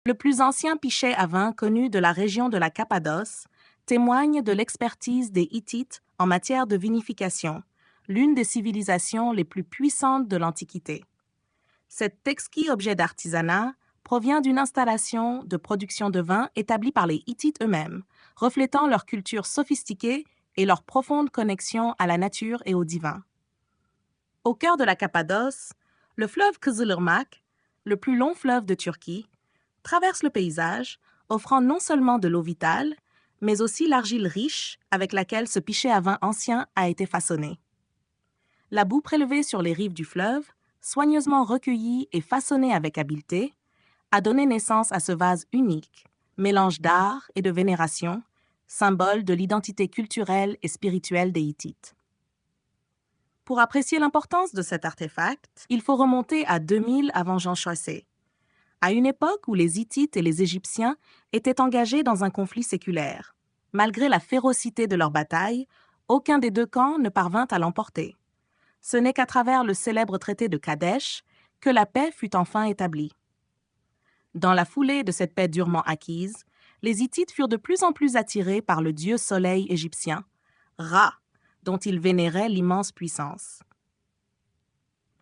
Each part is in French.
Le plus ancien pichet à vin connu de la région de la Cappadoce témoigne de l'expertise des Hittites en matière de vinification, l'une des civilisations les plus puissantes de l'Antiquité. Cet exquis objet d'artisanat provient d'une installation de production de vin établie par les Hittites eux-mêmes, reflétant leur culture sophistiquée et leur profonde connexion à la nature et au divin. Au cœur de la Cappadoce, le fleuve Kızılırmak, le plus long fleuve de Turquie, traverse le paysage, offrant non seulement de l'eau vitale, mais aussi l'argile riche avec laquelle ce pichet à vin ancien a été façonné. La boue prélevée sur les rives du fleuve, soigneusement recueillie et façonnée avec habileté, a donné naissance à ce vase unique, mélange d'art et de vénération, symbole de l'identité culturelle et spirituelle des Hittites. Pour apprécier l'importance de cet artefact, il faut remonter à 2000 avant Jean Chaucer, à une époque où les Hittites et les Égyptiens étaient engagés dans un conflit séculaire. Malgré la férocité de leur bataille, aucun des deux camps ne parvint à l'emporter. Ce n'est qu'à travers le célèbre traité de Kadesh que la paix fut enfin établie. Dans la foulée de cette paix durement acquise, les Hittites furent de plus en plus attirés par le dieu soleil égyptien, Ra, dont ils vénéraient l'immense puissance.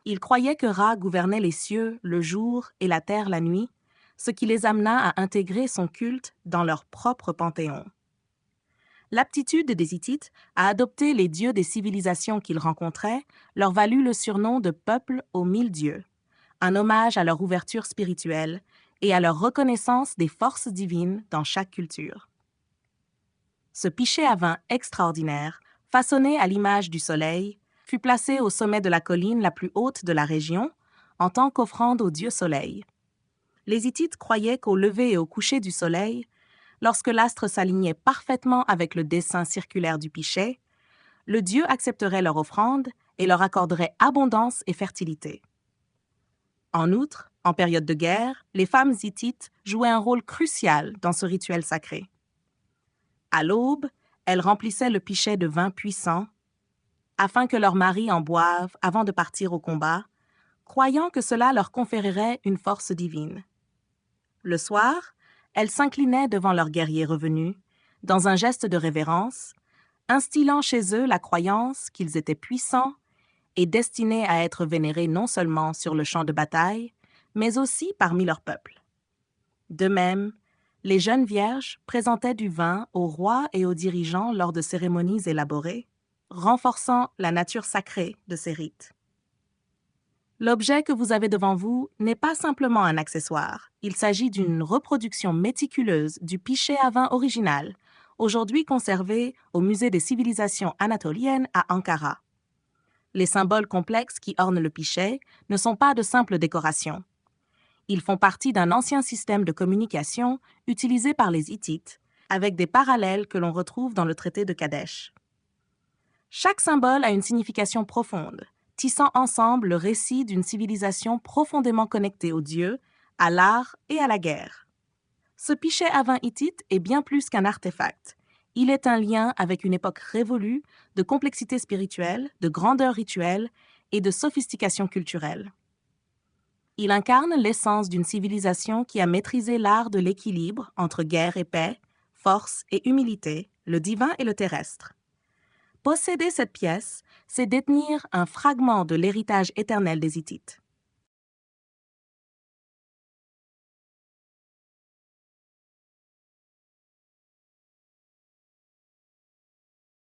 Ils croyaient que Ra gouvernait les cieux le jour et la terre la nuit, ce qui les amena à intégrer son culte dans leur propre panthéon. L'aptitude des Hittites à adopter les dieux des civilisations qu'ils rencontraient leur valut le surnom de peuple aux 1000 dieux, un hommage à leur ouverture spirituelle et à leur reconnaissance des forces divines dans chaque culture. Ce pichet à vin extraordinaire, façonné à l'image du soleil, fut placé au sommet de la colline la plus haute de la région, en tant qu'offrande au dieu soleil. Les Hittites croyaient qu'au lever et au coucher du soleil, lorsque l'astre s'alignait parfaitement avec le dessin circulaire du pichet, le dieu accepterait leur offrande et leur accorderait abondance et fertilité. En outre, en période de guerre, les femmes hittites jouaient un rôle crucial dans ce rituel sacré. À l'aube, elles remplissaient le pichet de vin puissant afin que leurs maris en boivent avant de partir au combat, croyant que cela leur conférerait une force divine. Le soir, elles s'inclinaient devant leurs guerriers revenus, dans un geste de révérence, instillant chez eux la croyance qu'ils étaient puissants et destinés à être vénérés non seulement sur le champ de bataille, mais aussi parmi leur peuple. De même, les jeunes vierges présentaient du vin aux rois et aux dirigeants lors de cérémonies élaborées, renforçant la nature sacrée de ces rites. L'objet que vous avez devant vous n'est pas simplement un accessoire. Il s'agit d'une reproduction méticuleuse du pichet à vin original, aujourd'hui conservé au Musée des civilisations anatoliennes à Ankara. Les symboles complexes qui ornent le pichet ne sont pas de simples décorations. Ils font partie d'un ancien système de communication utilisé par les Hittites, avec des parallèles que l'on retrouve dans le traité de Kadesh. Chaque symbole a une signification profonde, tissant ensemble le récit d'une civilisation profondément connectée aux dieux, à l'art et à la guerre. Ce pichet à vin hittite est bien plus qu'un artefact. Il est un lien avec une époque révolue de complexité spirituelle, de grandeur rituelle et de sophistication culturelle. Il incarne l'essence d'une civilisation qui a maîtrisé l'art de l'équilibre entre guerre et paix, force et humilité, le divin et le terrestre. Posséder cette pièce, c'est détenir un fragment de l'héritage éternel des Hittites.